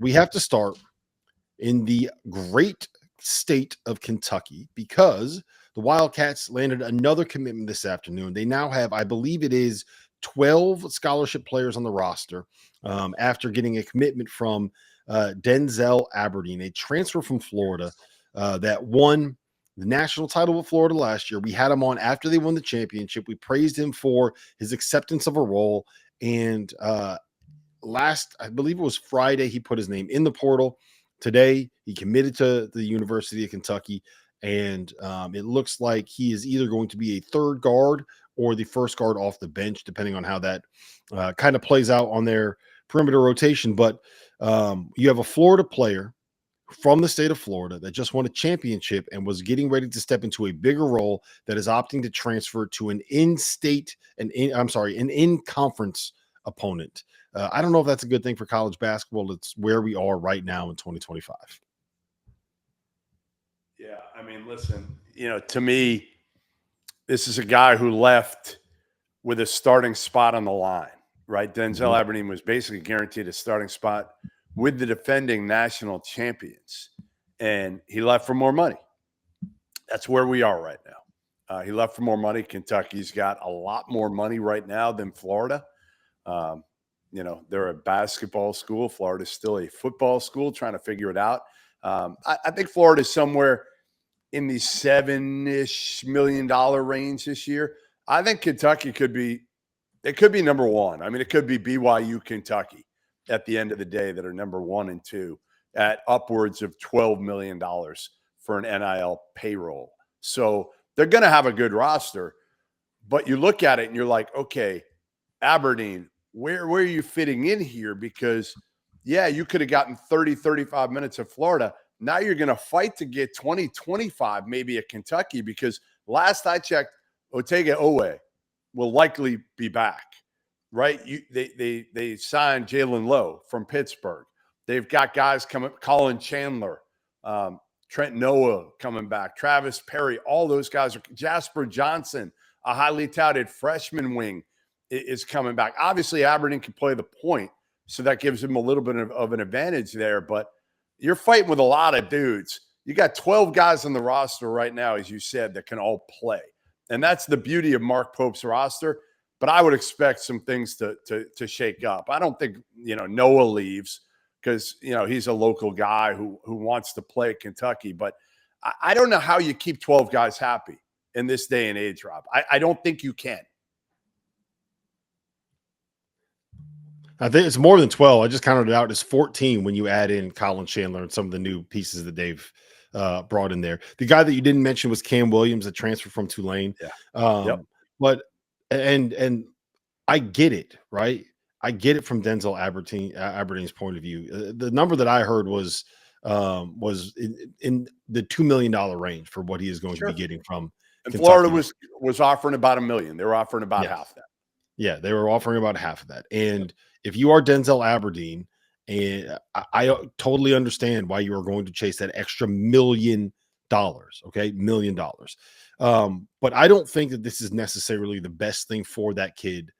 we have to start in the great state of Kentucky because the Wildcats landed another commitment this afternoon. They now have, I believe it is 12 scholarship players on the roster after getting a commitment from Denzel Aberdeen, a transfer from Florida that won the national title with Florida last year. We had him on after they won the championship. We praised him for his acceptance of a role. And I believe it was Friday, he put his name in the portal. Today, he committed to the University of Kentucky, and it looks like he is either going to be a third guard or the first guard off the bench, depending on how that kind of plays out on their perimeter rotation. But you have a Florida player from the state of Florida that just won a championship and was getting ready to step into a bigger role that is opting to transfer to an in-conference opponent. I don't know if that's a good thing for college basketball. It's where we are right now in 2025. Yeah, I mean, listen, to me, this is a guy who left with a starting spot on the line, right? Denzel Aberdeen was basically guaranteed a starting spot with the defending national champions, and he left for more money. That's where we are right now. He left for more money. Kentucky's got a lot more money right now than Florida. They're a basketball school. Florida's still a football school, trying to figure it out. I think Florida's somewhere in the $7-ish million range this year. I think Kentucky could be number one. I mean, it could be BYU, Kentucky at the end of the day that are number 1 and 2 at upwards of $12 million for an NIL payroll. So they're going to have a good roster, but you look at it and you're like, okay, Aberdeen, where are you fitting in here? Because, yeah, you could have gotten 30, 35 minutes of Florida. Now you're going to fight to get 20, 25 maybe at Kentucky because last I checked, Otega-Owe will likely be back, right? They signed Jalen Lowe from Pittsburgh. They've got guys coming, Colin Chandler, Trent Noah coming back, Travis Perry, all those guys are Jasper Johnson, a highly touted freshman wing is coming back. Obviously, Aberdeen can play the point, so that gives him a little bit of an advantage there. But you're fighting with a lot of dudes. You got 12 guys on the roster right now, as you said, that can all play. And that's the beauty of Mark Pope's roster. But I would expect some things to shake up. I don't think, Noah leaves because, he's a local guy who wants to play at Kentucky. But I don't know how you keep 12 guys happy in this day and age, Rob. I don't think you can. I think it's more than 12. I just counted it out as 14 when you add in Colin Chandler and some of the new pieces that they've brought in there. The guy that you didn't mention was Cam Williams, a transfer from Tulane. Yeah. But and I get it, right? I get it from Denzel Aberdeen's point of view. The number that I heard was in the $2 million range for what he is going to be getting from and Kentucky. Florida was offering about $1 million. They were offering about half that. Yeah, they were offering about half of that. And if you are Denzel Aberdeen, and I totally understand why you are going to chase that extra $1 million, okay? $1 million. But I don't think that this is necessarily the best thing for that kid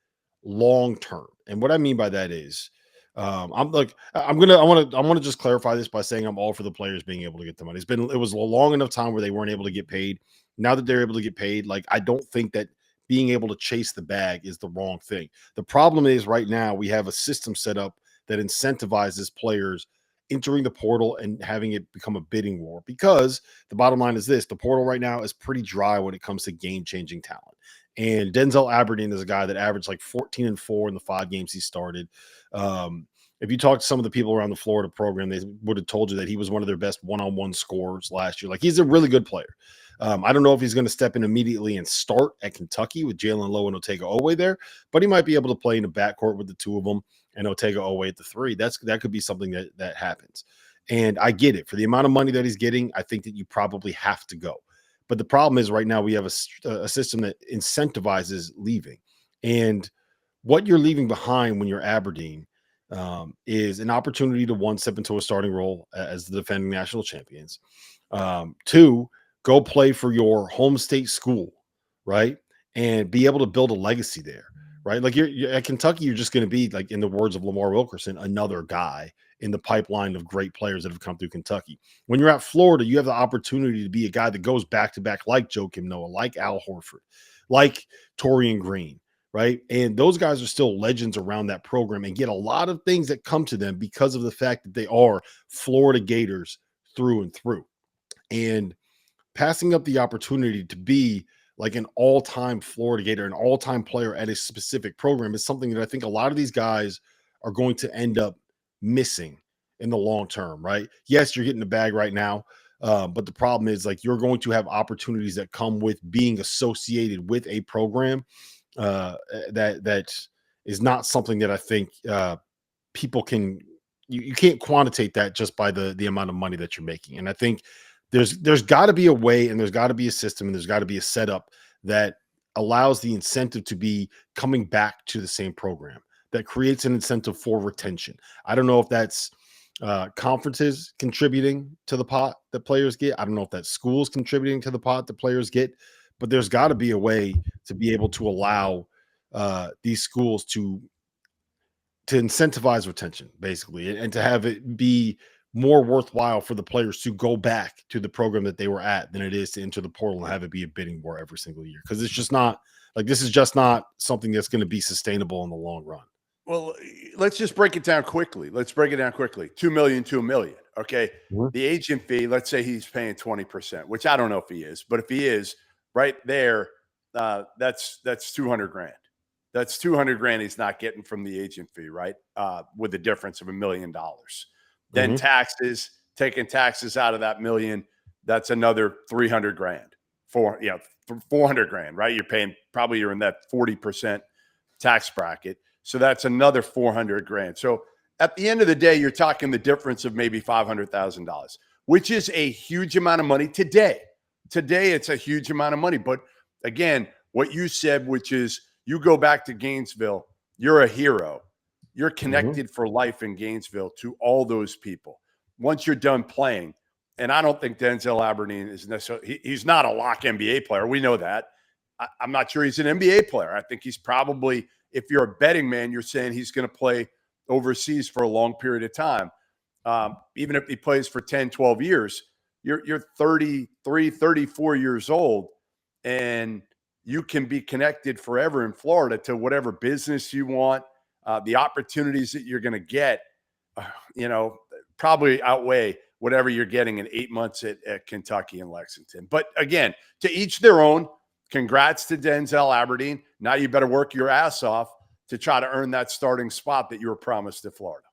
long term. And what I mean by that is I want to just clarify this by saying I'm all for the players being able to get the money. It was a long enough time where they weren't able to get paid. Now that they're able to get paid, I don't think that being able to chase the bag is the wrong thing. The problem is right now we have a system set up that incentivizes players entering the portal and having it become a bidding war, because the bottom line is this: the portal right now is pretty dry when it comes to game-changing talent. And Denzel Aberdeen is a guy that averaged 14-4 in the 5 games he started. If you talk to some of the people around the Florida program, they would have told you that he was one of their best one-on-one scorers last year. He's a really good player. I don't know if he's going to step in immediately and start at Kentucky with Jalen Lowe and Otega-Owe there, but he might be able to play in the backcourt with the two of them and Otega-Owe at the 3. That could be something that happens. And I get it. For the amount of money that he's getting, I think that you probably have to go. But the problem is right now we have a system that incentivizes leaving. And what you're leaving behind when you're Aberdeen is an opportunity to, 1, step into a starting role as the defending national champions. 2, go play for your home state school, right? And be able to build a legacy there, right? You're at Kentucky, you're just going to be, in the words of Lamar Wilkerson, another guy in the pipeline of great players that have come through Kentucky. When you're at Florida, you have the opportunity to be a guy that goes back to back like Joakim Noah, like Al Horford, like Torian Green, right? And those guys are still legends around that program and get a lot of things that come to them because of the fact that they are Florida Gators through and through. And passing up the opportunity to be like an all-time Florida Gator, an all-time player at a specific program is something that I think a lot of these guys are going to end up missing in the long term, right? Yes, you're getting the bag right now, but the problem is like you're going to have opportunities that come with being associated with a program that is not something that I think people can. You can't quantitate that just by the amount of money that you're making, and I think there's got to be a way, and there's got to be a system, and there's got to be a setup that allows the incentive to be coming back to the same program, that creates an incentive for retention. I don't know if that's conferences contributing to the pot that players get. I don't know if that's schools contributing to the pot that players get, but there's got to be a way to be able to allow these schools to incentivize retention, basically, and to have it be more worthwhile for the players to go back to the program that they were at than it is to enter the portal and have it be a bidding war every single year. Because it's just not like this is just not something that's going to be sustainable in the long run. Well, let's just break it down quickly. 2 million to $1 million. Okay. Mm-hmm. The agent fee, let's say he's paying 20%, which I don't know if he is, but if he is right there, that's 200 grand. That's 200 grand he's not getting from the agent fee, right? With the difference of $1 million. Then taxes, taking taxes out of that $1 million, that's another 300 grand. 400 grand, right? You're in that 40% tax bracket. So that's another 400 grand. So at the end of the day, you're talking the difference of maybe $500,000, which is a huge amount of money today. Today, it's a huge amount of money. But again, what you said, which is you go back to Gainesville, you're a hero. You're connected for life in Gainesville to all those people. Once you're done playing, and I don't think Denzel Aberdeen is necessarily – he's not a lock NBA player. We know that. I'm not sure he's an NBA player. I think he's probably – if you're a betting man, you're saying he's going to play overseas for a long period of time. Even if he plays for 10, 12 years, you're 33, 34 years old, and you can be connected forever in Florida to whatever business you want. The opportunities that you're going to get, probably outweigh whatever you're getting in 8 months at Kentucky and Lexington. But again, to each their own. Congrats to Denzel Aberdeen. Now you better work your ass off to try to earn that starting spot that you were promised at Florida.